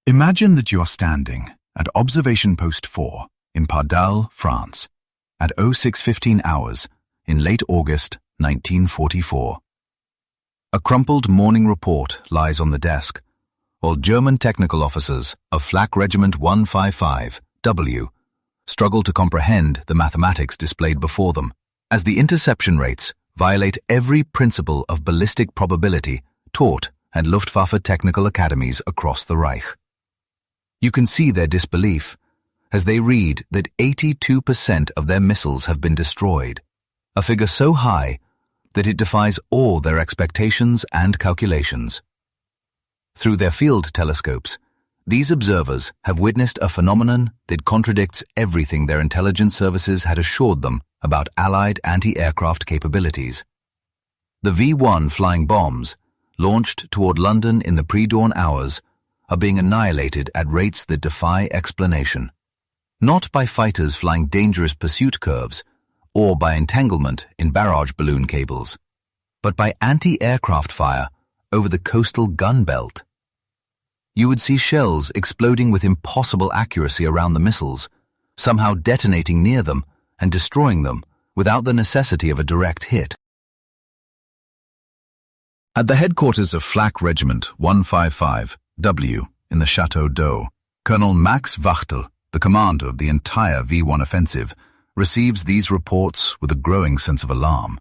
Imagine that you are standing at Observation Post 4 in Pardal, France, at 06:15 hours in late August 1944. A crumpled morning report lies on the desk, while German technical officers of Flak Regiment 155W struggle to comprehend the mathematics displayed before them, as the interception rates violate every principle of ballistic probability taught at Luftwaffe technical academies across the Reich. You can see their disbelief as they read that 82% of their missiles have been destroyed, a figure so high that it defies all their expectations and calculations. Through their field telescopes, these observers have witnessed a phenomenon that contradicts everything their intelligence services had assured them about Allied anti-aircraft capabilities. The V-1 flying bombs, launched toward London in the pre-dawn hours, are being annihilated at rates that defy explanation. Not by fighters flying dangerous pursuit curves or by entanglement in barrage balloon cables, but by anti-aircraft fire over the coastal gun belt. You would see shells exploding with impossible accuracy around the missiles, somehow detonating near them and destroying them without the necessity of a direct hit. At the headquarters of Flak Regiment 155W in the Chateau d'Eau, Colonel Max Wachtel, the commander of the entire V-1 offensive, receives these reports with a growing sense of alarm.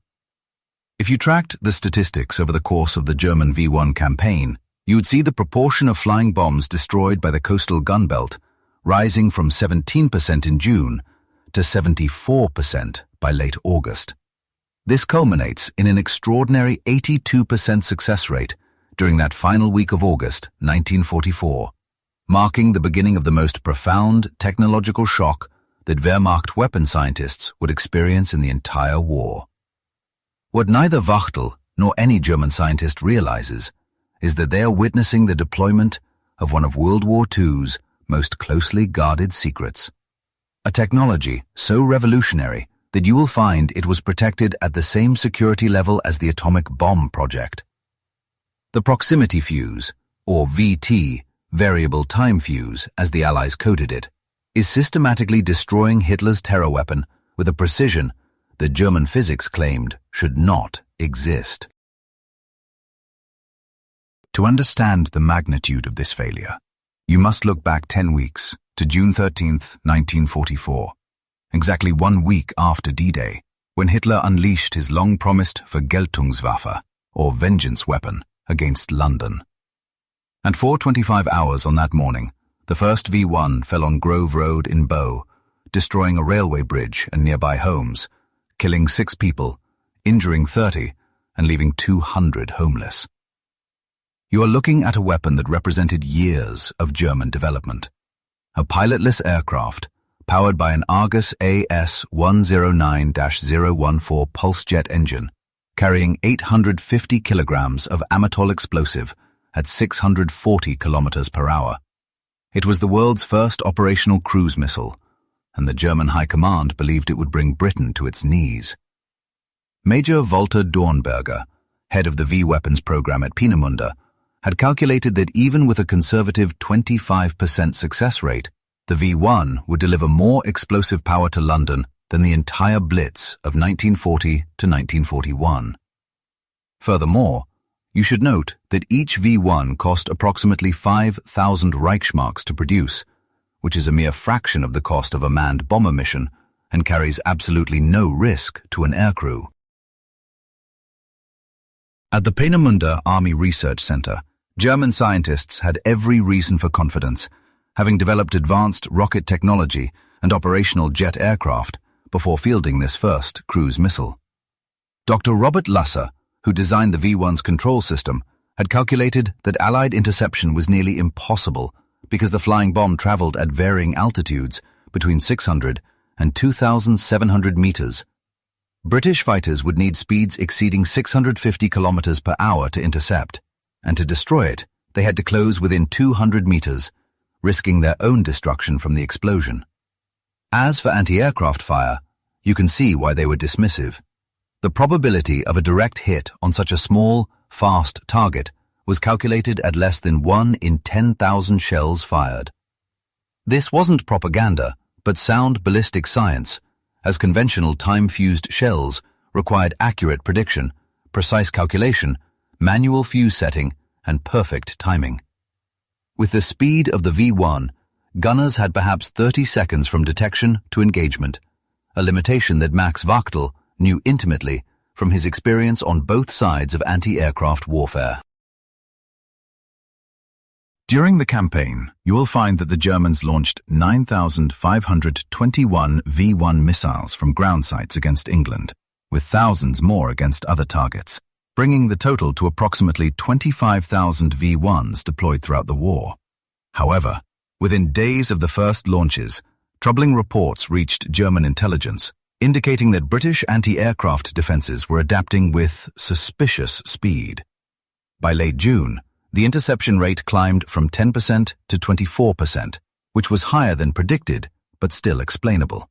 If you tracked the statistics over the course of the German V-1 campaign, you would see the proportion of flying bombs destroyed by the coastal gun belt rising from 17% in June to 74% by late August. This culminates in an extraordinary 82% success rate during that final week of August 1944, marking the beginning of the most profound technological shock that Wehrmacht weapon scientists would experience in the entire war. What neither Wachtel nor any German scientist realizes is that they are witnessing the deployment of one of World War II's most closely guarded secrets. A technology so revolutionary that you will find it was protected at the same security level as the atomic bomb project. The proximity fuse, or VT, variable time fuse as the Allies coded it, is systematically destroying Hitler's terror weapon with a precision that German physics claimed should not exist. To understand the magnitude of this failure, you must look back 10 weeks to June 13, 1944, exactly 1 week after D-Day, when Hitler unleashed his long-promised Vergeltungswaffe, or vengeance weapon, against London. At 4:25 hours on that morning, the first V-1 fell on Grove Road in Bow, destroying a railway bridge and nearby homes, killing 6 people, injuring 30, and leaving 200 homeless. You are looking at a weapon that represented years of German development. A pilotless aircraft, powered by an Argus AS-109-014 pulse jet engine, carrying 850 kilograms of amatol explosive at 640 kilometers per hour. It was the world's first operational cruise missile, and the German High Command believed it would bring Britain to its knees. Major Walter Dornberger, head of the V-weapons program at Peenemünde, had calculated that even with a conservative 25% success rate, the V-1 would deliver more explosive power to London than the entire Blitz of 1940 to 1941. Furthermore, you should note that each V-1 cost approximately 5,000 Reichsmarks to produce, which is a mere fraction of the cost of a manned bomber mission and carries absolutely no risk to an aircrew. At the Peenemünde Army Research Center, German scientists had every reason for confidence, having developed advanced rocket technology and operational jet aircraft before fielding this first cruise missile. Dr. Robert Lusser, who designed the V-1's control system, had calculated that Allied interception was nearly impossible because the flying bomb traveled at varying altitudes between 600 and 2,700 meters. British fighters would need speeds exceeding 650 kilometers per hour to intercept, and to destroy it, they had to close within 200 meters, risking their own destruction from the explosion. As for anti-aircraft fire, you can see why they were dismissive. The probability of a direct hit on such a small, fast target was calculated at less than 1 in 10,000 shells fired. This wasn't propaganda, but sound ballistic science, as conventional time-fused shells required accurate prediction, precise calculation, manual fuse setting, and perfect timing. With the speed of the V1, gunners had perhaps 30 seconds from detection to engagement, a limitation that Max Wachtel knew intimately from his experience on both sides of anti-aircraft warfare. During the campaign, you will find that the Germans launched 9,521 V1 missiles from ground sites against England, with thousands more against other targets, bringing the total to approximately 25,000 V1s deployed throughout the war. However, within days of the first launches, troubling reports reached German intelligence, indicating that British anti-aircraft defenses were adapting with suspicious speed. By late June, the interception rate climbed from 10% to 24%, which was higher than predicted, but still explainable.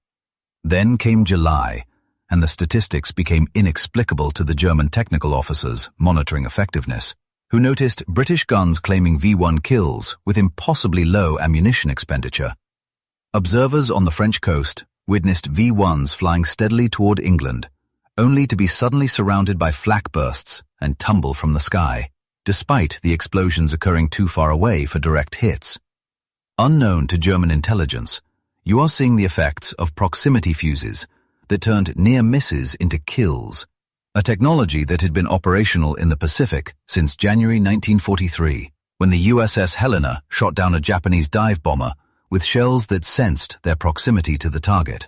Then came July, and the statistics became inexplicable to the German technical officers monitoring effectiveness, who noticed British guns claiming V1 kills with impossibly low ammunition expenditure. Observers on the French coast witnessed V1s flying steadily toward England, only to be suddenly surrounded by flak bursts and tumble from the sky, despite the explosions occurring too far away for direct hits. Unknown to German intelligence, you are seeing the effects of proximity fuses that turned near misses into kills, a technology that had been operational in the Pacific since January 1943, when the USS Helena shot down a Japanese dive bomber with shells that sensed their proximity to the target.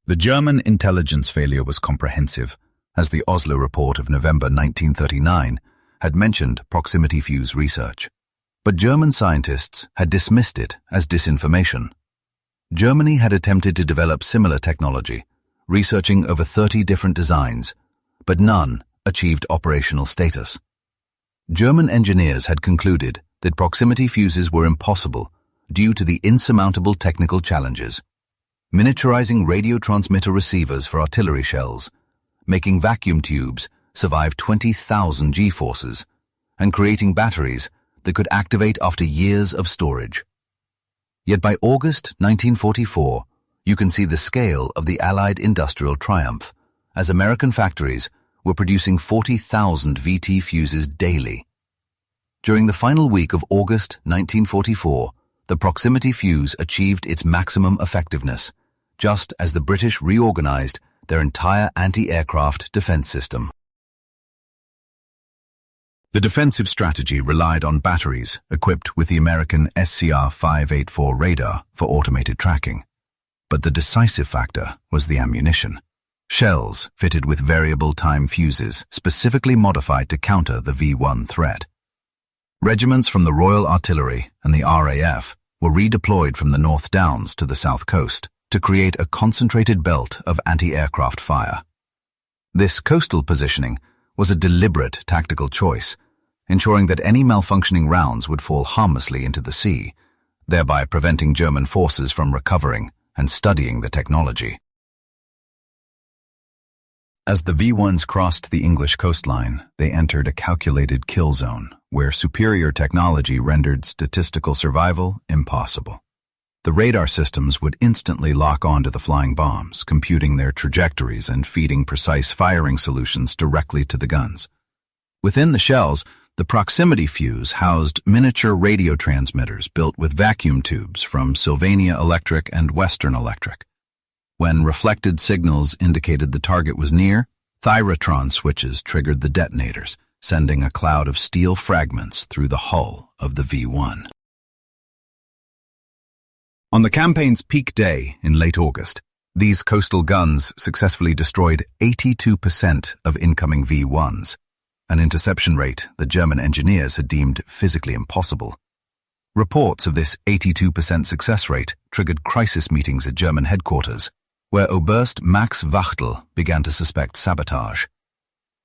The German intelligence failure was comprehensive, as the Oslo report of November 1939 had mentioned proximity fuse research. But German scientists had dismissed it as disinformation. Germany had attempted to develop similar technology, researching over 30 different designs, but none achieved operational status. German engineers had concluded that proximity fuses were impossible due to the insurmountable technical challenges: miniaturizing radio transmitter receivers for artillery shells, making vacuum tubes survive 20,000 G-forces, and creating batteries that could activate after years of storage. Yet by August 1944, you can see the scale of the Allied industrial triumph, as American factories were producing 40,000 VT fuses daily. During the final week of August 1944, the proximity fuse achieved its maximum effectiveness, just as the British reorganized their entire anti-aircraft defense system. The defensive strategy relied on batteries equipped with the American SCR-584 radar for automated tracking. But the decisive factor was the ammunition. Shells fitted with variable time fuses specifically modified to counter the V1 threat. Regiments from the Royal Artillery and the RAF were redeployed from the North Downs to the South Coast to create a concentrated belt of anti-aircraft fire. This coastal positioning was a deliberate tactical choice, ensuring that any malfunctioning rounds would fall harmlessly into the sea, thereby preventing German forces from recovering and studying the technology. As the V1s crossed the English coastline, they entered a calculated kill zone, where superior technology rendered statistical survival impossible. The radar systems would instantly lock onto the flying bombs, computing their trajectories and feeding precise firing solutions directly to the guns. Within the shells, the proximity fuse housed miniature radio transmitters built with vacuum tubes from Sylvania Electric and Western Electric. When reflected signals indicated the target was near, thyrotron switches triggered the detonators, sending a cloud of steel fragments through the hull of the V1. On the campaign's peak day in late August, these coastal guns successfully destroyed 82% of incoming V1s, an interception rate that German engineers had deemed physically impossible. Reports of this 82% success rate triggered crisis meetings at German headquarters, where Oberst Max Wachtel began to suspect sabotage.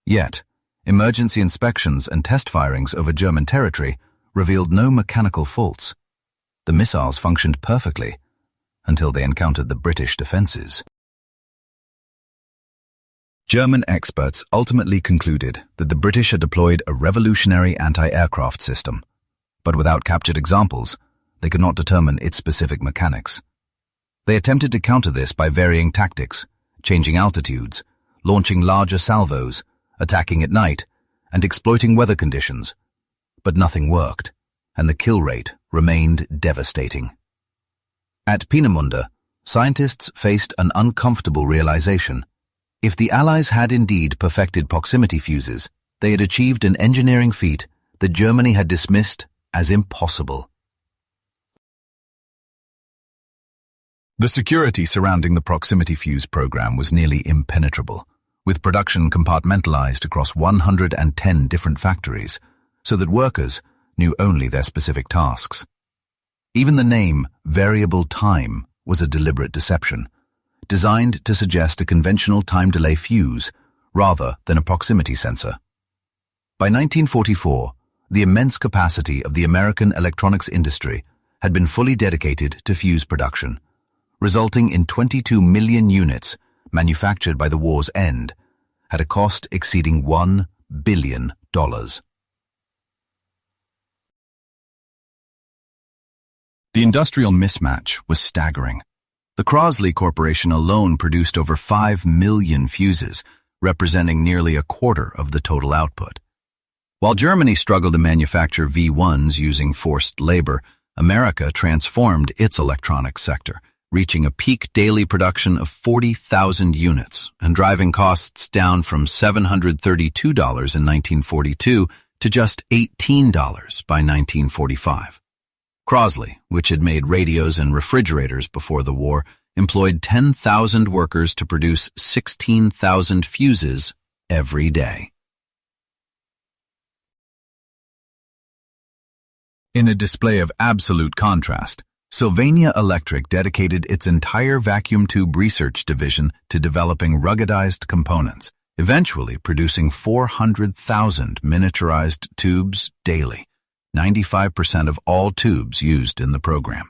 Yet, emergency inspections and test firings over German territory revealed no mechanical faults. The missiles functioned perfectly until they encountered the British defenses. German experts ultimately concluded that the British had deployed a revolutionary anti-aircraft system, but without captured examples, they could not determine its specific mechanics. They attempted to counter this by varying tactics, changing altitudes, launching larger salvos, attacking at night, and exploiting weather conditions. But nothing worked, and the kill rate remained devastating. At Peenemünde, scientists faced an uncomfortable realization. If the Allies had indeed perfected proximity fuses, they had achieved an engineering feat that Germany had dismissed as impossible. The security surrounding the proximity fuse program was nearly impenetrable, with production compartmentalized across 110 different factories, so that workers knew only their specific tasks. Even the name variable time was a deliberate deception, designed to suggest a conventional time delay fuse rather than a proximity sensor. By 1944, the immense capacity of the American electronics industry had been fully dedicated to fuse production, resulting in 22 million units manufactured by the war's end at a cost exceeding $1 billion. The industrial mismatch was staggering. The Crosley Corporation alone produced over 5 million fuses, representing nearly a quarter of the total output. While Germany struggled to manufacture V1s using forced labor, America transformed its electronics sector, reaching a peak daily production of 40,000 units and driving costs down from $732 in 1942 to just $18 by 1945. Crosley, which had made radios and refrigerators before the war, employed 10,000 workers to produce 16,000 fuses every day. In a display of absolute contrast, Sylvania Electric dedicated its entire vacuum tube research division to developing ruggedized components, eventually producing 400,000 miniaturized tubes daily, 95% of all tubes used in the program.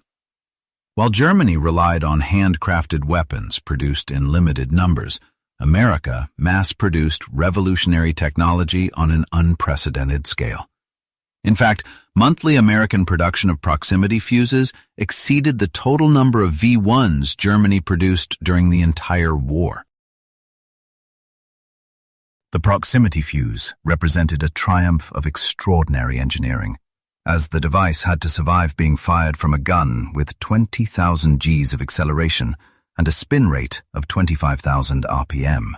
While Germany relied on handcrafted weapons produced in limited numbers, America mass-produced revolutionary technology on an unprecedented scale. In fact, monthly American production of proximity fuses exceeded the total number of V1s Germany produced during the entire war. The proximity fuse represented a triumph of extraordinary engineering, as the device had to survive being fired from a gun with 20,000 Gs of acceleration and a spin rate of 25,000 RPM.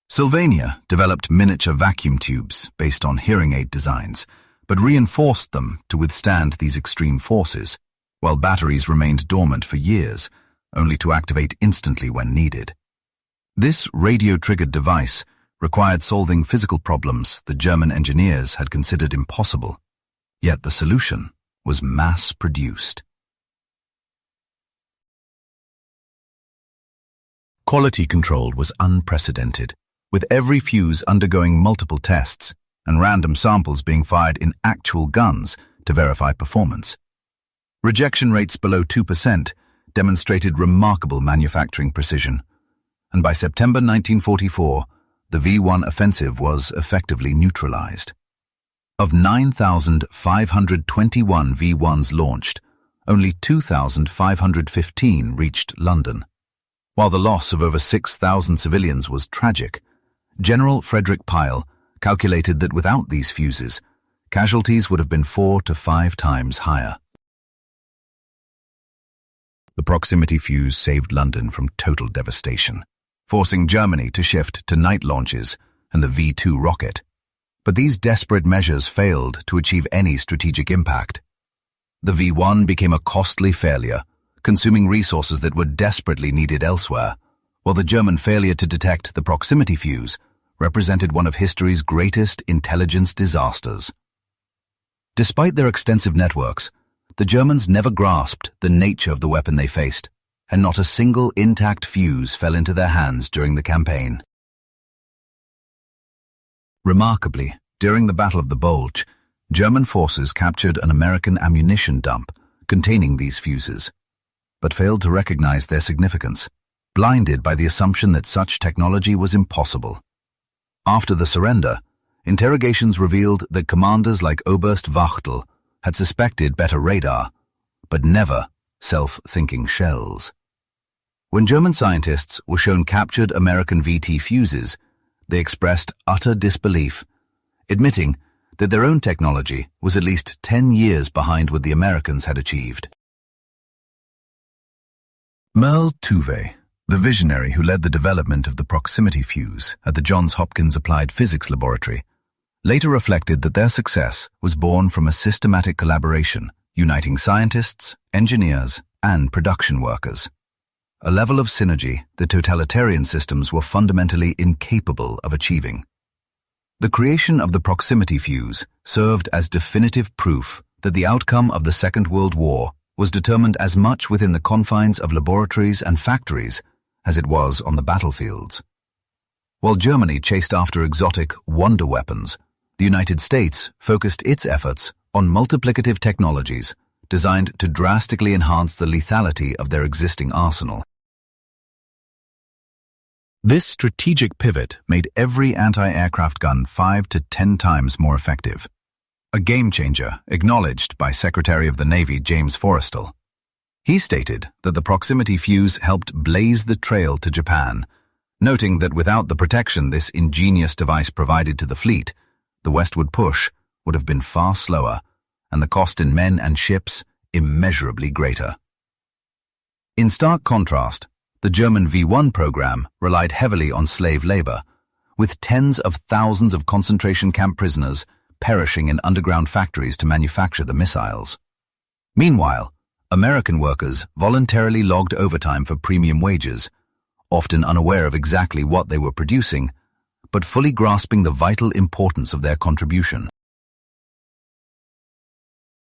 Sylvania developed miniature vacuum tubes based on hearing aid designs, but reinforced them to withstand these extreme forces, while batteries remained dormant for years, only to activate instantly when needed. This radio-triggered device required solving physical problems that German engineers had considered impossible. Yet the solution was mass-produced. Quality control was unprecedented, with every fuse undergoing multiple tests and random samples being fired in actual guns to verify performance. Rejection rates below 2% demonstrated remarkable manufacturing precision, and by September 1944, the V1 offensive was effectively neutralized. Of 9,521 V1s launched, only 2,515 reached London. While the loss of over 6,000 civilians was tragic, General Frederick Pyle calculated that without these fuses, casualties would have been 4 to 5 times higher. The proximity fuse saved London from total devastation, forcing Germany to shift to night launches and the V2 rocket. But these desperate measures failed to achieve any strategic impact. The V1 became a costly failure, consuming resources that were desperately needed elsewhere, while the German failure to detect the proximity fuse represented one of history's greatest intelligence disasters. Despite their extensive networks, the Germans never grasped the nature of the weapon they faced, and not a single intact fuse fell into their hands during the campaign. Remarkably, during the Battle of the Bulge, German forces captured an American ammunition dump containing these fuses, but failed to recognize their significance. blinded by the assumption that such technology was impossible. After the surrender, interrogations revealed that commanders like Oberst Wachtel had suspected better radar, but never self-thinking shells. When German scientists were shown captured American VT fuses, they expressed utter disbelief, admitting that their own technology was at least 10 years behind what the Americans had achieved. Merle Tuve, the visionary who led the development of the proximity fuse at the Johns Hopkins Applied Physics Laboratory, later reflected that their success was born from a systematic collaboration uniting scientists, engineers, and production workers. A level of synergy that totalitarian systems were fundamentally incapable of achieving. The creation of the proximity fuse served as definitive proof that the outcome of the Second World War was determined as much within the confines of laboratories and factories as it was on the battlefields. While Germany chased after exotic wonder weapons, the United States focused its efforts on multiplicative technologies designed to drastically enhance the lethality of their existing arsenal. This strategic pivot made every anti-aircraft gun 5 to 10 times more effective. A game-changer acknowledged by Secretary of the Navy James Forrestal. He stated that the proximity fuse helped blaze the trail to Japan, noting that without the protection this ingenious device provided to the fleet, the westward push would have been far slower, and the cost in men and ships immeasurably greater. In stark contrast, the German V1 program relied heavily on slave labor, with tens of thousands of concentration camp prisoners perishing in underground factories to manufacture the missiles. Meanwhile, American workers voluntarily logged overtime for premium wages, often unaware of exactly what they were producing, but fully grasping the vital importance of their contribution.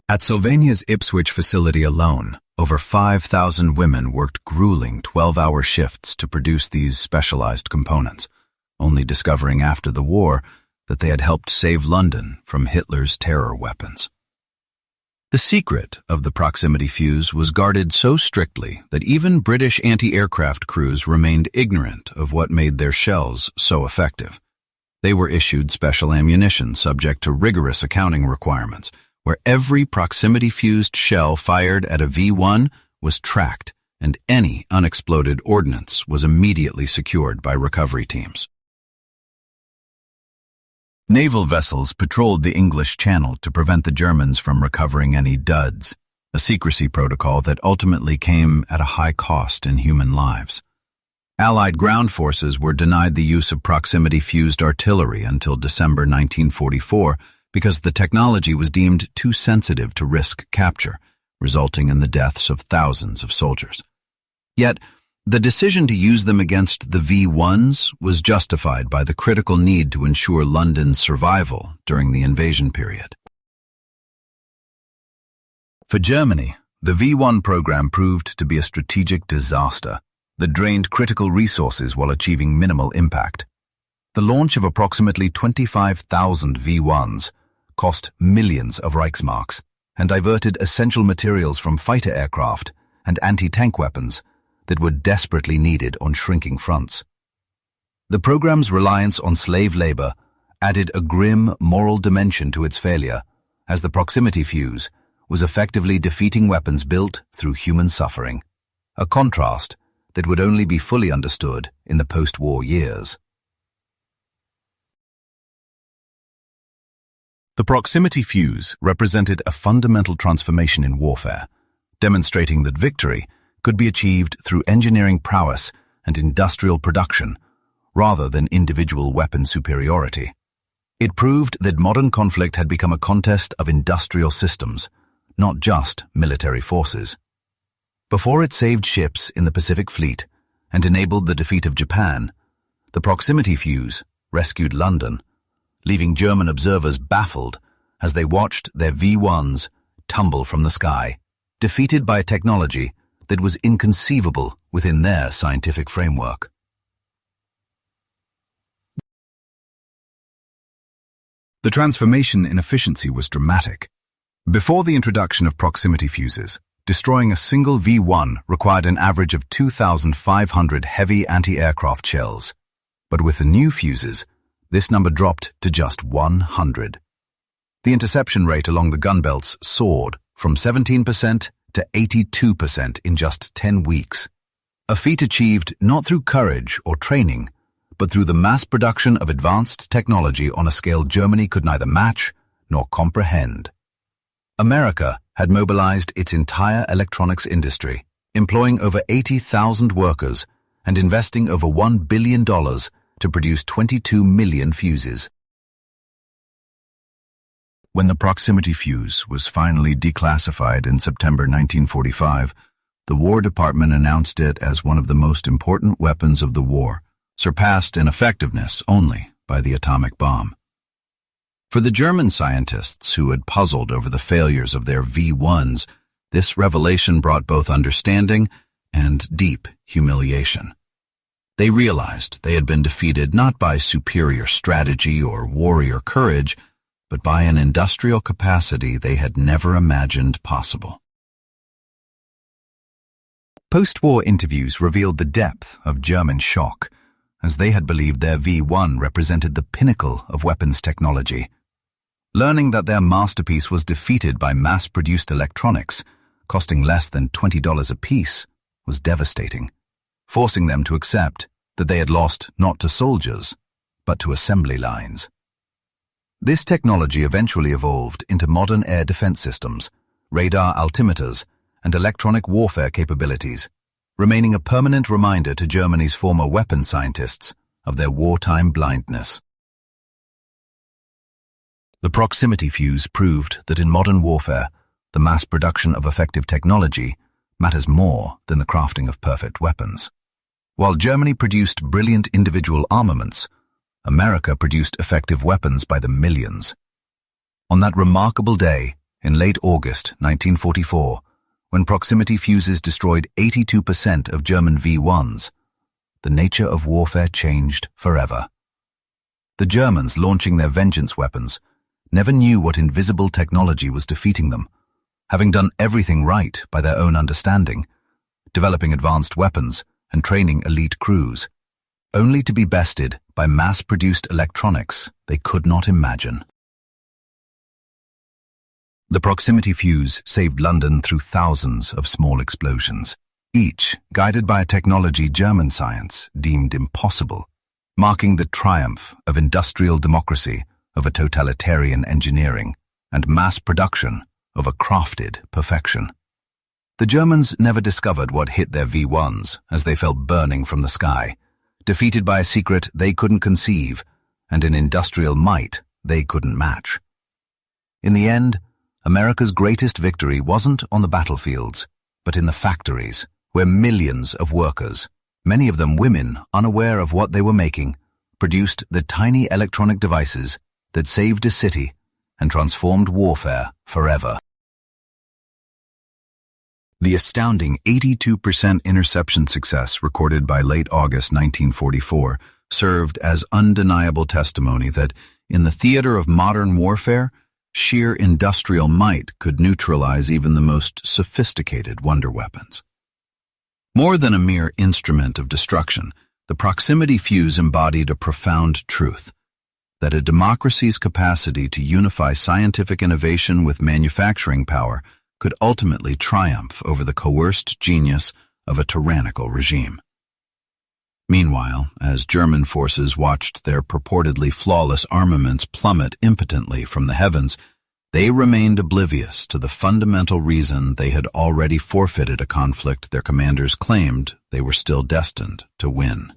At Sylvania's Ipswich facility alone, over 5,000 women worked grueling 12-hour shifts to produce these specialized components, only discovering after the war that they had helped save London from Hitler's terror weapons. The secret of the proximity fuse was guarded so strictly that even British anti-aircraft crews remained ignorant of what made their shells so effective. They were issued special ammunition subject to rigorous accounting requirements, where every proximity-fused shell fired at a V1 was tracked and any unexploded ordnance was immediately secured by recovery teams. Naval vessels patrolled the English Channel to prevent the Germans from recovering any duds, a secrecy protocol that ultimately came at a high cost in human lives. Allied ground forces were denied the use of proximity-fused artillery until December 1944 because the technology was deemed too sensitive to risk capture, resulting in the deaths of thousands of soldiers. Yet, the decision to use them against the V1s was justified by the critical need to ensure London's survival during the invasion period. For Germany, the V1 program proved to be a strategic disaster that drained critical resources while achieving minimal impact. The launch of approximately 25,000 V1s cost millions of Reichsmarks and diverted essential materials from fighter aircraft and anti-tank weapons that were desperately needed on shrinking fronts. The program's reliance on slave labor added a grim moral dimension to its failure, as the proximity fuse was effectively defeating weapons built through human suffering, a contrast that would only be fully understood in the post-war years. The proximity fuse represented a fundamental transformation in warfare, demonstrating that victory could be achieved through engineering prowess and industrial production, rather than individual weapon superiority. It proved that modern conflict had become a contest of industrial systems, not just military forces. Before it saved ships in the Pacific Fleet and enabled the defeat of Japan, the proximity fuse rescued London, leaving German observers baffled as they watched their V1s tumble from the sky, defeated by a technology that was inconceivable within their scientific framework. The transformation in efficiency was dramatic. Before the introduction of proximity fuses, Destroying a single V1 required an average of 2,500 heavy anti-aircraft shells. But with the new fuses, this number dropped to just 100. The interception rate along the gun belts soared from 17% to 82% in just 10 weeks. A feat achieved not through courage or training, but through the mass production of advanced technology on a scale Germany could neither match nor comprehend. America had mobilized its entire electronics industry, employing over 80,000 workers and investing over $1 billion to produce 22 million fuses. When the proximity fuse was finally declassified in September 1945, the War Department announced it as one of the most important weapons of the war, surpassed in effectiveness only by the atomic bomb. For the German scientists who had puzzled over the failures of their V1s, this revelation brought both understanding and deep humiliation. They realized they had been defeated not by superior strategy or warrior courage, but by an industrial capacity they had never imagined possible. Post-war interviews revealed the depth of German shock, as they had believed their V1 represented the pinnacle of weapons technology. Learning that their masterpiece was defeated by mass-produced electronics, costing less than $20 apiece, was devastating, forcing them to accept that they had lost not to soldiers, but to assembly lines. This technology eventually evolved into modern air defense systems, radar altimeters, and electronic warfare capabilities, remaining a permanent reminder to Germany's former weapons scientists of their wartime blindness. The proximity fuse proved that in modern warfare, the mass production of effective technology matters more than the crafting of perfect weapons. While Germany produced brilliant individual armaments, America produced effective weapons by the millions. On that remarkable day, in late August 1944, when proximity fuses destroyed 82% of German V1s, the nature of warfare changed forever. The Germans, launching their vengeance weapons, never knew what invisible technology was defeating them, having done everything right by their own understanding, developing advanced weapons and training elite crews, only to be bested by mass-produced electronics they could not imagine. The proximity fuse saved London through thousands of small explosions, each guided by a technology German science deemed impossible, marking the triumph of industrial democracy over totalitarian engineering and mass production over crafted perfection. The Germans never discovered what hit their V1s as they fell burning from the sky, defeated by a secret they couldn't conceive and an industrial might they couldn't match. In the end, America's greatest victory wasn't on the battlefields, but in the factories, where millions of workers, many of them women unaware of what they were making, produced the tiny electronic devices that saved a city and transformed warfare forever. The astounding 82% interception success recorded by late August 1944 served as undeniable testimony that, in the theater of modern warfare, sheer industrial might could neutralize even the most sophisticated wonder weapons. More than a mere instrument of destruction, the proximity fuse embodied a profound truth: that a democracy's capacity to unify scientific innovation with manufacturing power could ultimately triumph over the coerced genius of a tyrannical regime. Meanwhile, as German forces watched their purportedly flawless armaments plummet impotently from the heavens, they remained oblivious to the fundamental reason they had already forfeited a conflict their commanders claimed they were still destined to win.